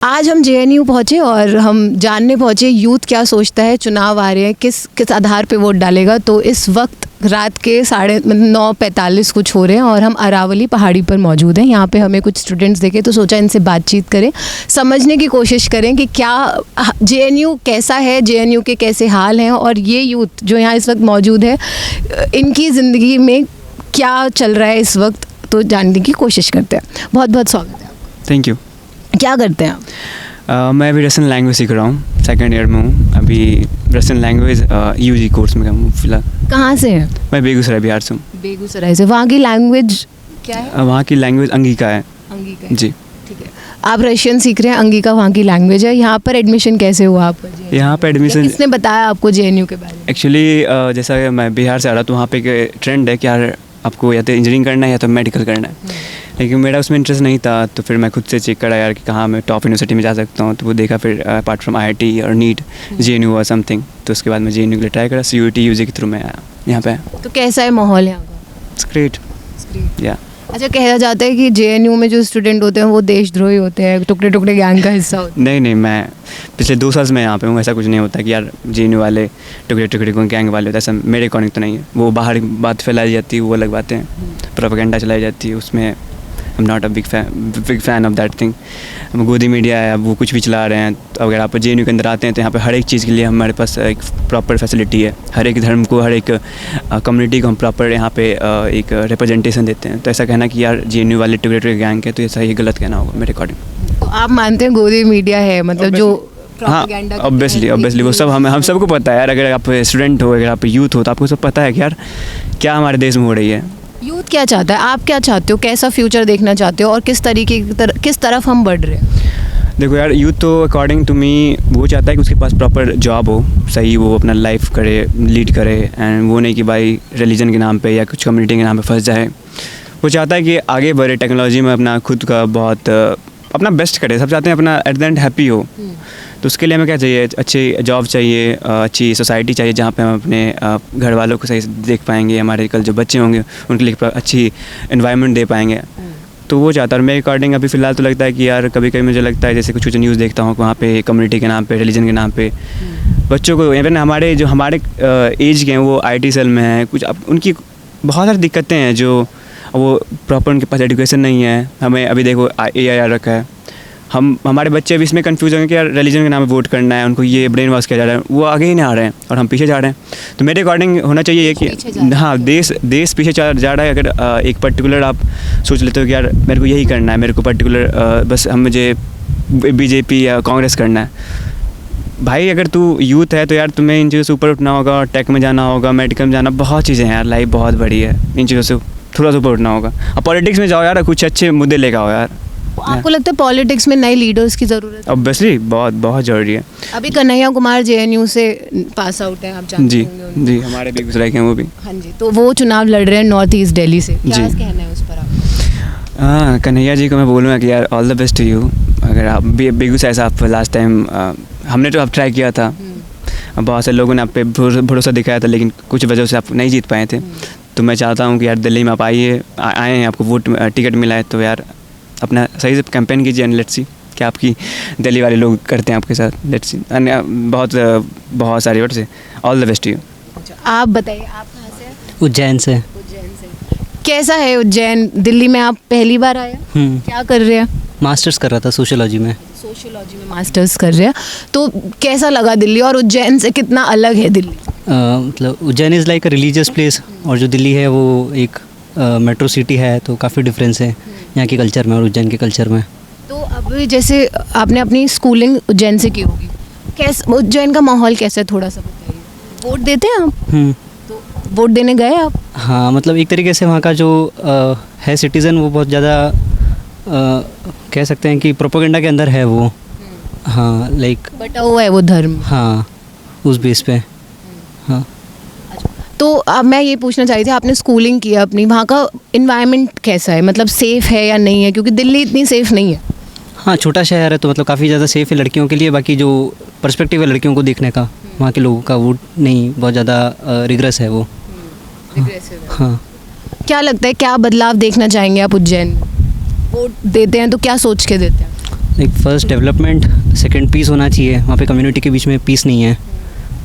आज हम जेएनयू पहुँचे और हम जानने पहुँचे यूथ क्या सोचता है, चुनाव आ रहे हैं, किस आधार पे वोट डालेगा। तो इस वक्त रात के 9:45 कुछ हो रहे हैं और हम अरावली पहाड़ी पर मौजूद हैं। यहाँ पे हमें कुछ स्टूडेंट्स देखे तो सोचा इनसे बातचीत करें, समझने की कोशिश करें कि क्या जेएनयू कैसा है, जेएनयू के कैसे हाल हैं और ये यूथ जो यहाँ इस वक्त मौजूद है इनकी ज़िंदगी में क्या चल रहा है इस वक्त। तो जानने की कोशिश करते हैं। बहुत बहुत स्वागत है। Thank you. क्या करते हैं आप? मैं अभी रशियन लैंग्वेज सीख रहा हूँ, सेकंड ईयर में हूँ अभी। रशियन लैंग्वेज यूजी कोर्स में हूँ फिलहाल। कहाँ से हैं? मैं बेगूसराय बिहार से हूँ। बेगूसराय से। वहाँ की लैंग्वेज क्या है? वहाँ की लैंग्वेज अंगिका है। अंगिका है। जी ठीक है। आप रशियन सीख रहे हैं, अंगिका वहाँ की लैंग्वेज है। यहाँ पर एडमिशन कैसे हुआ आपका? यहाँ पे एडमिशन किसने बताया आपको जेएनयू के बारे में? एक्चुअली जैसा कि मैं बिहार से आ रहा तो वहाँ पे एक ट्रेंड है कि यार आपको या तो इंजीनियरिंग करना है या तो मेडिकल करना है। लेकिन मेरा उसमें इंटरेस्ट नहीं था, तो फिर मैं खुद से चेक करा यार कि कहाँ मैं टॉप यूनिवर्सिटी में जा सकता हूँ। तो वो देखा फिर अपार्ट फ्रॉम आईआईटी और नीट जेएनयू और समथिंग। तो उसके बाद मैं जेएनयू के लिए ट्राई करा, सीयूईटी यूजी के थ्रू मैं आया यहाँ पे। तो कैसा है माहौल यहाँ का? इट्स ग्रेट या। अच्छा, कहा जाता है कि जेएनयू में जो स्टूडेंट होते हैं वो देशद्रोही होते हैं, टुकड़े टुकड़े गैंग का हिस्सा होते हैं। नहीं, मैं पिछले 2 साल से मैं यहाँ पे हूँ। ऐसा कुछ नहीं होता कि यार जेएनयू वाले टुकड़े टुकड़े को गैंग वाले होते हैं, ऐसा मेरे अकॉर्डिंग तो नहीं है। वो बाहर बात फैलाई जाती है, वो अलग बातें हैं, प्रोपेगेंडा चलाई जाती है, उसमें I am not a big fan of that thing. गोदी मीडिया है, अब वो कुछ भी चला रहे हैं। तो अगर आप जेएनयू के अंदर आते हैं तो यहाँ पे हर एक चीज़ के लिए हमारे पास एक प्रॉपर फैसिलिटी है। हर एक धर्म को, हर एक कम्युनिटी को हम प्रॉपर यहाँ पे एक रिप्रेजेंटेशन देते हैं। तो ऐसा कहना कि यार जेएनयू वाले टुकड़े टुकड़े गैंग है, तो ऐसा ही गलत कहना होगा मेरे अकॉर्डिंग। तो आप मानते हैं गोदी मीडिया है, मतलब जो हाँ, ऑब्वियसली वो सब हम सबको पता है यार। अगर आप स्टूडेंट हो, अगर आप यूथ हो, तो आपको सब पता है कि यार क्या हमारे देश में हो रही है। यूथ क्या चाहता है, आप क्या चाहते हो, कैसा फ्यूचर देखना चाहते हो और किस तरीके की किस तरफ हम बढ़ रहे हैं? देखो यार, यूथ तो अकॉर्डिंग टू मी वो चाहता है कि उसके पास प्रॉपर जॉब हो, सही वो अपना लाइफ करे, लीड करे। एंड वो नहीं कि भाई रिलीजन के नाम पे या कुछ कम्युनिटी के नाम पे फंस जाए। वो चाहता है कि आगे बढ़े, टेक्नोलॉजी में अपना खुद का बहुत अपना बेस्ट करे। सब चाहते हैं अपना एट द एंड हैप्पी हो। तो उसके लिए हमें क्या चाहिए? अच्छी जॉब चाहिए, अच्छी सोसाइटी चाहिए जहाँ पे हम अपने घर वालों को सही देख पाएंगे, हमारे कल जो बच्चे होंगे उनके लिए अच्छी एनवायरनमेंट दे पाएंगे। तो वो चाहता है। मेरे अकॉर्डिंग अभी फ़िलहाल तो लगता है कि यार कभी कभी मुझे लगता है जैसे कुछ न्यूज़ देखता हूँ वहाँ पे कम्युनिटी के नाम पे, रिलीजन के नाम पे बच्चों को, इवन हमारे एज के हैं वो आईटी सेल में हैं, कुछ उनकी बहुत सारी दिक्कतें हैं जो वो प्रॉपर उनके पास एजुकेशन नहीं है। हमें अभी देखो AI आ रखा है, हमारे बच्चे अभी इसमें कंफ्यूज होंगे कि यार रिलीजन के नाम पे वोट करना है, उनको ये ब्रेन वॉश किया जा रहा है, वो आगे ही नहीं आ रहे हैं और हम पीछे जा रहे हैं। तो मेरे अकॉर्डिंग होना चाहिए ये कि हाँ, देश पीछे जा रहा है। अगर एक पर्टिकुलर आप सोच लेते हो कि यार मेरे को यही करना है, मेरे को पर्टिकुलर बस मुझे बीजेपी या कांग्रेस करना है। भाई अगर तू यूथ है तो यार तुम्हें इन चीज़ों से ऊपर उठना होगा, टेक में जाना होगा, मेडिकल में जाना, बहुत चीज़ें हैं यार। लाइफ बहुत बड़ी है, इन चीज़ों से थोड़ा सा ऊपर उठना होगा। अब पॉलिटिक्स में जाओ यार, कुछ अच्छे मुद्दे लेकर आओ यार। आपको लगता है पॉलिटिक्स में नए लीडर्स की ज़रूरत है? ऑब्वियसली बहुत ज़रूरी है। अभी कन्हैया कुमार जेएनयू से पास आउट हैं, आप जानते होंगे। जी, हमारे बेगूसराय के हैं वो भी। हाँ जी। तो वो चुनाव लड़ रहे हैं नॉर्थ ईस्ट दिल्ली से, क्या कहना है उस पर आप? हाँ, कन्हैया जी को मैं बोलूँगा कि यार all the best to you. अगर आप बेगूसराय से आप लास्ट टाइम हमने तो आप ट्राई किया था, बहुत से लोगों ने आप पे भरोसा दिखाया था, लेकिन कुछ वजह से आप नहीं जीत पाए थे। तो मैं चाहता हूँ कि यार दिल्ली में आप आए हैं, आपको वोट टिकट मिला है, तो यार अपना सही से कैंपेन कीजिए एंड लेट्स सी क्या आपकी दिल्ली वाले लोग करते हैं आपके साथ। Let's see. बहुत सारी वर्ड से all the best to you. आप बताइए, आप कहाँ से हैं? उज्जैन से। उज्जैन से। कैसा है उज्जैन? दिल्ली में आप पहली बार आए? क्या कर रहे हैं? मास्टर्स कर रहा था सोशियोलॉजी में। सोशियोलॉजी में मास्टर्स कर रहे हैं। तो कैसा लगा दिल्ली और उज्जैन से कितना अलग है दिल्ली? मतलब Ujjain is like a religious place और जो दिल्ली है वो एक मेट्रो सिटी है, तो काफ़ी डिफरेंस है यहाँ के कल्चर में और उज्जैन के कल्चर में। तो अभी जैसे आपने अपनी स्कूलिंग उज्जैन से की होगी, कैसा उज्जैन का माहौल कैसा है, थोड़ा सा बताइए। वोट देते हैं आप? तो वोट देने गए आप? हाँ, मतलब एक तरीके से वहाँ का जो है सिटीज़न वो बहुत ज़्यादा कह सकते हैं कि प्रोपेगेंडा के अंदर है वो। हाँ, लाइक बटा हुआ है वो धर्म। हाँ, उस बेस पे। हाँ। तो अब मैं ये पूछना चाह रही थी, आपने स्कूलिंग की अपनी, वहाँ का इन्वायरमेंट कैसा है, मतलब सेफ़ है या नहीं है? क्योंकि दिल्ली इतनी सेफ़ नहीं है। हाँ, छोटा शहर है तो मतलब काफ़ी ज़्यादा सेफ़ है लड़कियों के लिए। बाकी जो पर्सपेक्टिव है लड़कियों को देखने का, वहाँ के लोगों का वो नहीं, बहुत ज़्यादा रिग्रेस है वो। हाँ। क्या लगता है क्या बदलाव देखना चाहेंगे आप उज्जैन में? वोट देते हैं तो क्या सोच के देते हैं? Like first development, second peace होना चाहिए, वहाँ पे कम्युनिटी के बीच में पीस नहीं है।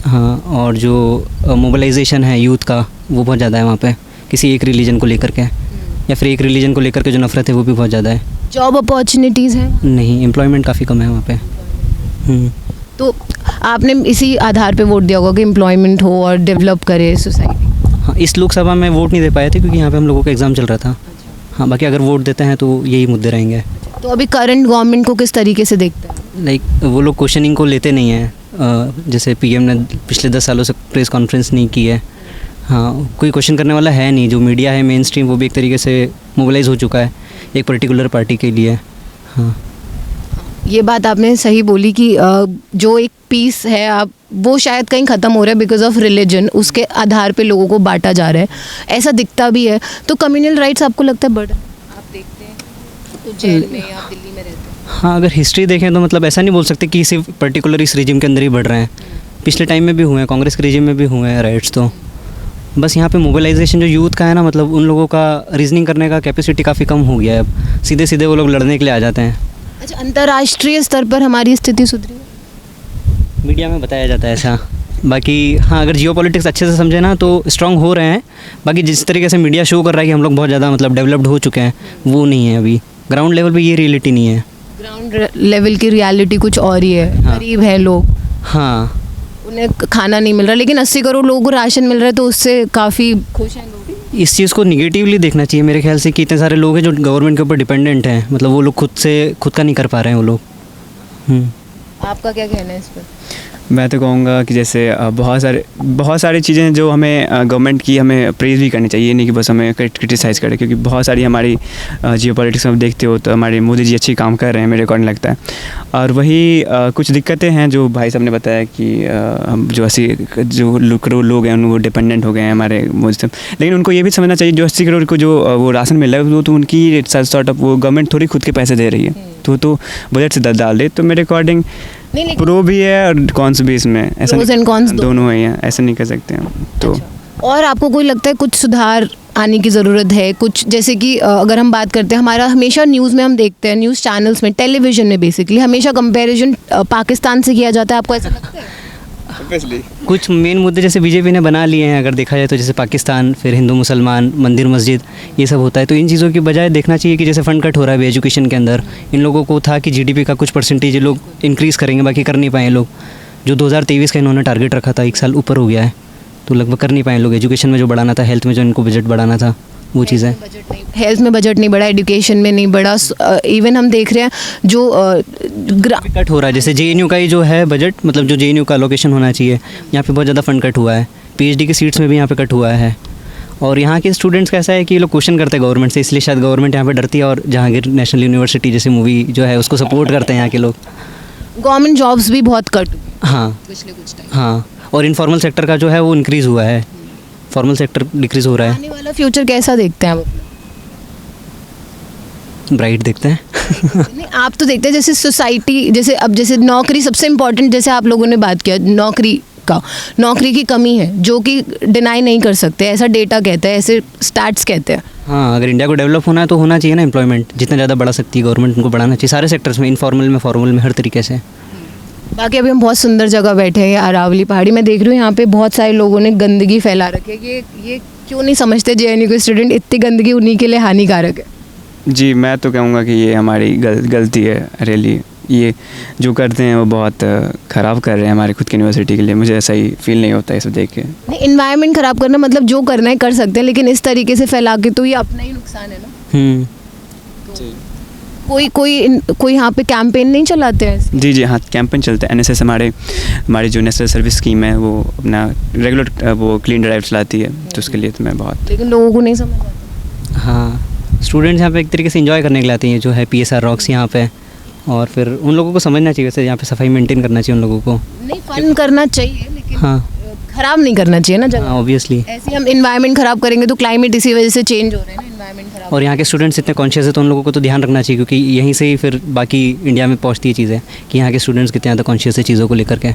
हाँ, और जो मोबिलाइजेशन है यूथ का वो बहुत ज़्यादा है वहाँ पे, किसी एक रिलीजन को लेकर के या फिर एक रिलीजन को लेकर के जो नफरत है वो भी बहुत ज़्यादा है। जॉब अपॉर्चुनिटीज़ हैं? नहीं, एम्प्लॉयमेंट काफ़ी कम है वहाँ पे। तो आपने इसी आधार पे वोट दिया होगा कि एम्प्लॉयमेंट हो और डेवलप करे सोसाइटी? हाँ, इस लोकसभा में वोट नहीं दे पाए थे क्योंकि यहाँ पे हम लोगों का एग्ज़ाम चल रहा था। हाँ, बाकी अगर वोट देते हैं तो यही मुद्दे रहेंगे। तो अभी करंट गवर्नमेंट को किस तरीके से देखते हैं? लाइक वो लोग क्वेश्चनिंग को लेते नहीं हैं। जैसे पीएम ने पिछले 10 सालों से प्रेस कॉन्फ्रेंस नहीं की है। हाँ, कोई क्वेश्चन करने वाला है नहीं। जो मीडिया है मेन स्ट्रीम वो भी एक तरीके से मोबिलाइज हो चुका है एक पर्टिकुलर पार्टी के लिए। हाँ, ये बात आपने सही बोली कि जो एक पीस है आप वो शायद कहीं ख़त्म हो रहा है बिकॉज ऑफ रिलीजन, उसके आधार पे लोगों को बांटा जा रहा है, ऐसा दिखता भी है। तो कम्युनल राइट्स आपको लगता है बढ़, आप देखते हैं उज्जैन में या दिल्ली में रहते हैं? हाँ, अगर हिस्ट्री देखें तो मतलब ऐसा नहीं बोल सकते कि सिर्फ पर्टिकुलर इस रिजिम के अंदर ही बढ़ रहे हैं। पिछले टाइम में भी हुए हैं, कांग्रेस के रिजिम में भी हुए हैं राइट्स। तो बस यहाँ पे मोबिलाइजेशन जो यूथ का है ना, मतलब उन लोगों का रीजनिंग करने का कैपेसिटी काफ़ी कम हो गया है। अब सीधे सीधे वो लोग लड़ने के लिए आ जाते हैं। अच्छा, अंतर्राष्ट्रीय स्तर पर हमारी स्थिति सुधरी है? मीडिया में बताया जाता है ऐसा। बाकी हाँ, अगर जियो पॉलिटिक्स अच्छे से समझे ना तो स्ट्रांग हो रहे हैं। बाकी जिस तरीके से मीडिया शो कर रहा है कि हम लोग बहुत ज़्यादा मतलब डेवलप्ड हो चुके हैं, वो नहीं है। अभी ग्राउंड लेवल पे ये रियलिटी नहीं है। ग्राउंड लेवल की रियलिटी कुछ और ही है। हाँ। गरीब है लोग, हाँ, उन्हें खाना नहीं मिल रहा, लेकिन 80 करोड़ लोगों को राशन मिल रहा है, तो उससे काफ़ी खुश हैं लोग। इस चीज़ को निगेटिवली देखना चाहिए मेरे ख्याल से कि इतने सारे लोग हैं जो गवर्नमेंट के ऊपर डिपेंडेंट हैं। मतलब वो लोग खुद का नहीं कर पा रहे हैं वो लोग। आपका क्या कहना है इस पर? मैं तो कहूँगा कि जैसे बहुत सारी चीज़ें जो हमें गवर्नमेंट की हमें प्रेज़ भी करनी चाहिए, नहीं कि बस हमें क्रिटिसाइज़ करें, क्योंकि बहुत सारी हमारी जियो पॉलिटिक्स में देखते हो तो हमारे मोदी जी अच्छी काम कर रहे हैं मेरे अकॉर्डिंग लगता है। और वही कुछ दिक्कतें हैं जो भाई साहब ने बताया कि हम जो 80 करोड़ लोग हैं वो डिपेंडेंट हो गए हैं हमारे मोदी से। लेकिन उनको ये भी समझना चाहिए जो 80 करोड़ को जो वो राशन मिल रहा है वो तो उनकी सॉर्ट ऑफ वो गवर्नमेंट थोड़ी खुद के पैसे दे रही है, तो बजट से डाल दे। तो मेरे अकॉर्डिंग प्रो भी है और कॉन्स भी इसमें, ऐसा Pros and cons दोनों ही हैं, ऐसा नहीं कर सकते हम तो। और आपको कोई लगता है कुछ सुधार आने की ज़रूरत है? कुछ जैसे कि अगर हम बात करते हैं, हमारा हमेशा न्यूज़ में हम देखते हैं, न्यूज़ चैनल्स में, टेलीविज़न में बेसिकली हमेशा कंपैरिजन पाकिस्तान से किया जाता है। आपको ऐसा लगता है? कुछ मेन मुद्दे जैसे बीजेपी ने बना लिए हैं, अगर देखा जाए तो, जैसे पाकिस्तान, फिर हिंदू मुसलमान, मंदिर मस्जिद, ये सब होता है। तो इन चीज़ों की बजाय देखना चाहिए कि जैसे फंड कट हो रहा है एजुकेशन के अंदर, इन लोगों को था कि जीडीपी का कुछ परसेंटेज लोग इंक्रीज़ करेंगे, बाकी कर नहीं पाए लोग। जो 2023 का इन्होंने टारगेट रखा था, 1 साल ऊपर हो गया है, तो लगभग कर नहीं पाए लोग। एजुकेशन में जो बढ़ाना था, हेल्थ में जो इनको बजट बढ़ाना था, वो चीज़ है। हेल्थ में बजट नहीं बढ़ा, एजुकेशन में नहीं बढ़ा। इवन हम देख रहे हैं जो कट हो रहा है, जैसे जेएनयू का ही जो है बजट, मतलब जो जेएनयू का एलोकेशन होना चाहिए, यहाँ पे बहुत ज़्यादा फंड कट हुआ है। पीएचडी की सीट्स में भी यहाँ पे कट हुआ है। और यहाँ के स्टूडेंट्स का ऐसा है कि ये लोग क्वेश्चन करते हैं गवर्नमेंट से, इसलिए शायद गवर्नमेंट यहाँ पे डरती है। और जहांगीर नेशनल यूनिवर्सिटी जैसी मूवी जो है उसको सपोर्ट करते हैं यहाँ के लोग। गवर्नमेंट जॉब्स भी बहुत कट, हाँ पिछले कुछ टाइम। हाँ, और इनफॉर्मल सेक्टर का जो है वो इंक्रीज़ हुआ है, फॉर्मल सेक्टर डिक्रीज़ हो रहा है। आने वाला फ्यूचर कैसा देखते हैं आप? ब्राइट देखते हैं। नहीं, आप तो देखते हैं जैसे सोसाइटी, जैसे नौकरी सबसे इम्पोर्टेंट, जैसे आप लोगों ने बात किया नौकरी की कमी है जो कि डिनाई नहीं कर सकते, ऐसा डेटा कहता है, ऐसे स्टैट्स कहते हैं। हाँ, अगर इंडिया को डेवलप होना है तो होना चाहिए ना एम्प्लॉयमेंट, जितना ज़्यादा बढ़ा सकती है गवर्नमेंट उनको बढ़ाना चाहिए, सारे सेक्टर्स में, इनफॉर्मल में, फॉर्मल में, हर तरीके से। बाकी अभी हम बहुत सुंदर जगह बैठे हैं, अरावली पहाड़ी। मैं देख रही हूँ यहाँ पे बहुत सारे लोगों ने गंदगी फैला रखी है। ये क्यों नहीं समझते जेएनयू के स्टूडेंट इतनी गंदगी उन्हीं के लिए हानिकारक है? जी, मैं तो कहूँगा कि ये हमारी गलती है रियली। ये जो करते हैं वो बहुत ख़राब कर रहे हैं हमारी खुद की यूनिवर्सिटी के लिए। मुझे ऐसा ही फील नहीं होता है सब देख के। नहीं, इन्वायरमेंट ख़राब करना मतलब जो करना है कर सकते हैं, लेकिन इस तरीके से फैला के तो ये अपना ही नुकसान है ना। कोई यहाँ पे कैंपेन नहीं चलाते हैं? जी हाँ, कैंपेन चलते हैं। एनएसएस हमारी जो नेशनल सर्विस स्कीम है वो अपना रेगुलर वो क्लीन ड्राइव चलाती है, तो उसके लिए तो मैं बहुत, लेकिन लोगों को नहीं समझ आता। हाँ, स्टूडेंट्स यहाँ पे एक तरीके से एंजॉय करने के लिए आते हैं, जो है PSR रॉक्स यहाँ पे। और फिर उन लोगों को समझना चाहिए, वैसे यहाँ पे सफाई मेंटेन करना चाहिए उन लोगों को। नहीं, फन करना चाहिए, लेकिन हाँ, खराब नहीं करना चाहिए ना जगह। ऑब्वियसली। ऐसे हम इन्वायरमेंट खराब करेंगे तो क्लाइमेट इसी वजह से चेंज हो रहा है ना, इन्वायरमेंट खराब। और यहाँ के स्टूडेंट्स इतने कॉन्शियस है तो उन लोगों को तो ध्यान रखना चाहिए, क्योंकि यहीं से ही फिर बाकी इंडिया में पहुँचती है चीज़ें कि यहाँ के स्टूडेंट्स कितने ज़्यादा कॉन्शियस है चीज़ों को लेकर के।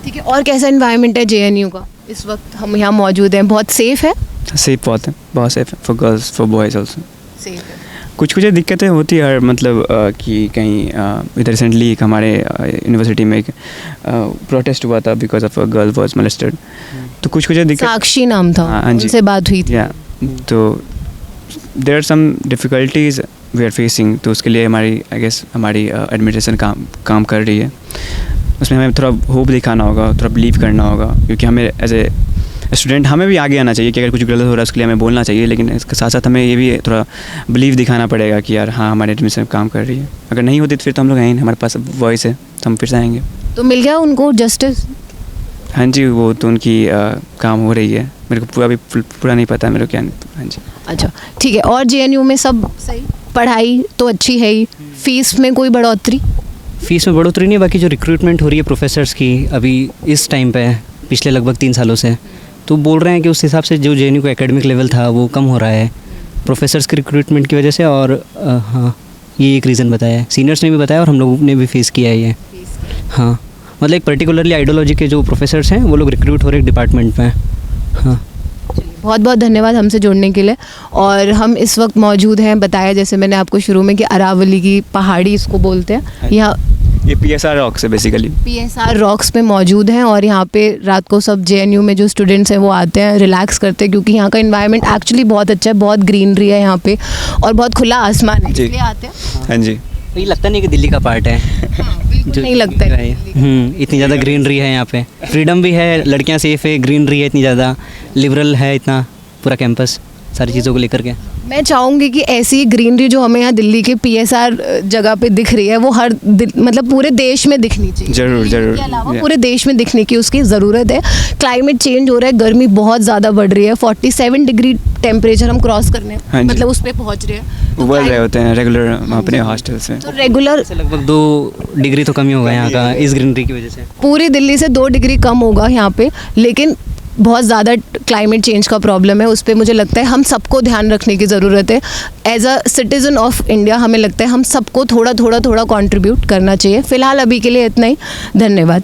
ठीक है, और कैसा इन्वायरमेंट है जेएनयू का इस वक्त हम यहाँ मौजूद हैं? बहुत सेफ है? सेफ बहुत है, बहुत सेफ है, for girls, for boys also. Safe है। कुछ कुछ दिक्कतें होती है, मतलब कि कहीं इधर रिसेंटली एक हमारे यूनिवर्सिटी में एक प्रोटेस्ट हुआ था because of a girl was molested, तो कुछ दिक्कत। साक्षी नाम था, हाँ जी, उनसे बात हुई थी। या तो there are some difficulties we are facing, तो उसके लिए हमारी आई गेस हमारी एडमिनिस्ट्रेशन काम कर रही है। उसमें हमें थोड़ा होप दिखाना होगा, थोड़ा बिलीव करना होगा, क्योंकि हमें एज ए स्टूडेंट हमें भी आगे आना चाहिए कि अगर कुछ गलत हो रहा है उसके लिए हमें बोलना चाहिए, लेकिन इसके साथ साथ हमें ये भी थोड़ा बिलीव दिखाना पड़ेगा कि यार हाँ हमारी एडमिशन काम कर रही है। अगर नहीं होती तो फिर तो हम लोग आएंगे, हमारे पास वॉइस है तो हम फिर से आएंगे। तो मिल गया उनको जस्टिस? हाँ जी, वो तो उनकी काम हो रही है, मेरे को पूरा नहीं पता मेरे को क्या। हाँ जी, अच्छा ठीक है। और JNU में सब सही, पढ़ाई तो अच्छी है ही, फीस में कोई बढ़ोतरी? फीस में बढ़ोतरी नहीं है, बाकी जो रिक्रूटमेंट हो रही है प्रोफेसर्स की अभी इस टाइम पे पिछले लगभग 3 सालों से, तो बोल रहे हैं कि उस हिसाब से जो JNU का एकेडमिक लेवल था वो कम हो रहा है प्रोफेसर्स के रिक्रूटमेंट की वजह से। और हाँ, ये एक रीज़न बताया है, सीनियर्स ने भी बताया और हम लोगों ने भी फेस किया है ये। हाँ, मतलब एक पर्टिकुलरली आइडियोलॉजी के जो प्रोफेसर्स हैं वो लोग रिक्रूट हो रहे हैं डिपार्टमेंट में। हाँ, बहुत बहुत धन्यवाद हमसे जुड़ने के लिए। और हम इस वक्त मौजूद हैं, बताया जैसे मैंने आपको शुरू में कि अरावली की पहाड़ी इसको बोलते हैं, यहाँ ये PSR रॉक्स है बेसिकली। PSR रॉक्स पे मौजूद हैं और यहाँ पे रात को सब JNU में जो स्टूडेंट्स हैं वो आते हैं, रिलैक्स करते हैं, क्योंकि यहाँ का इन्वायरमेंट एक्चुअली बहुत अच्छा है, बहुत ग्रीनरी है यहाँ पे और बहुत खुला आसमान है, इसलिए आते हैं। हाँ जी, तो ये लगता नहीं कि दिल्ली का पार्ट है। बिल्कुल नहीं लगता है। इतनी ज़्यादा ग्रीनरी है यहाँ पे, फ्रीडम भी है, लड़कियाँ सेफ है, ग्रीनरी है इतनी ज़्यादा, लिबरल है इतना पूरा कैंपस सारी चीज़ों को लेकर के। मैं चाहूँगी कि ऐसी ग्रीनरी जो हमें यहाँ दिल्ली के PSR जगह पे दिख रही है वो हर मतलब पूरे देश में दिखनी चाहिए। ज़रूर ज़रूर, के अलावा पूरे देश में दिखने की उसकी ज़रूरत है। क्लाइमेट चेंज हो रहा है, गर्मी बहुत ज़्यादा बढ़ रही है, 47 डिग्री टेम्परेचर हम क्रॉस करने हाँ जी, मतलब उस पर पहुँच रहे हैं। तो उबल रहे होते हैं रेगुलर अपने हॉस्टल्स में, तो रेगुलर से लगभग 2 डिग्री तो कमी होगा यहाँ का इस ग्रीनरी की वजह से। पूरी दिल्ली से 2 डिग्री कम होगा यहाँ पे, लेकिन बहुत ज़्यादा क्लाइमेट चेंज का प्रॉब्लम है, उस पर मुझे लगता है हम सबको ध्यान रखने की ज़रूरत है। As a citizen of India हमें लगता है हम सबको थोड़ा कंट्रीब्यूट करना चाहिए। फ़िलहाल अभी के लिए इतना ही, धन्यवाद।